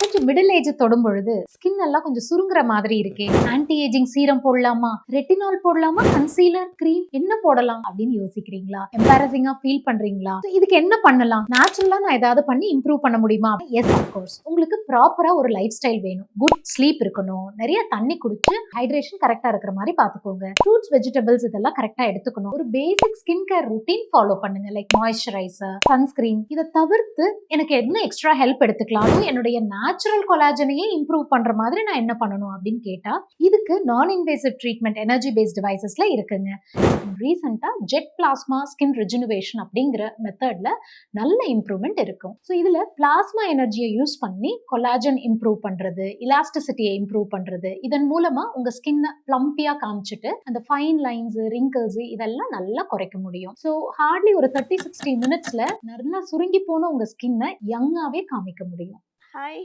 கொஞ்சம் middle age தொடும் பொழுது ஸ்கின் எல்லாம் கொஞ்சம் சுருங்குற மாதிரி இருக்கே, ஆன்டி ஏஜிங் சீரம் போடலாமா, ரெட்டினால் போடலாமா, கன்சீலர் கிரீம் என்ன போடலாம் அப்படின்னு யோசிக்கிறீங்களா? எம்பாரசிங்கா ஃபீல் பண்றீங்களா? இதுக்கு என்ன பண்ணலாம்? நேச்சுரலா நான் ஏதாவது பண்ணி இம்ப்ரூவ் பண்ண முடியுமா? Yes of course. உங்களுக்கு ப்ராப்பரா ஒரு லைஃப் ஸ்டைல் வேணும். குட் ஸ்லீப் இருக்கணும், நிறைய தண்ணி குடிச்சு ஹைட்ரேஷன் கரெக்டா இருக்கிற மாதிரி பாத்துக்கோங்க. ஃப்ரூட்ஸ் வெஜிடபிள்ஸ் இதெல்லாம் கரெக்டா எடுத்துக்கணும். ஒரு பேசிக் ஸ்கின் கேர் ரூட்டீன் ஃபாலோ பண்ணுங்க. Like moisturiser, sunscreen. இதை தவிர்த்து எனக்கு என்ன எக்ஸ்ட்ரா ஹெல்ப் எடுத்துக்கலாம், என்னுடைய நேச்சுரல் கொலாஜனையே இம்ப்ரூவ் பண்ற மாதிரி நான் என்ன பண்ணணும் அப்படின்னு கேட்டா, இதுக்கு நான் இன்வேசிவ் ட்ரீட்மெண்ட் எனர்ஜி பேஸ்ட் டிவைசஸ்ல இருக்குங்க. ரீசெண்டா ஜெட் பிளாஸ்மா ஸ்கின் ரிஜுனுவேஷன் அப்படிங்கிற மெத்தட்ல நல்ல இம்ப்ரூவ்மெண்ட் இருக்கும். ஸோ இதுல பிளாஸ்மா எனர்ஜியை யூஸ் பண்ணி கொலாஜன் இம்ப்ரூவ் பண்றது, இலாஸ்டிசிட்டியை இம்ப்ரூவ் பண்றது, இதன் மூலமா உங்க ஸ்கின்னை பிளம்பியா காமிச்சிட்டு அந்த ஃபைன் லைன்ஸ், ரிங்கிள்ஸ் இதெல்லாம் நல்லா குறைக்க முடியும். ஸோ ஹார்ட்லி ஒரு 30-60 மினிட்ஸ்ல நல்லா சுருங்கி போன உங்க ஸ்கின்னை யங்காவே காமிக்க முடியும். ஹாய்.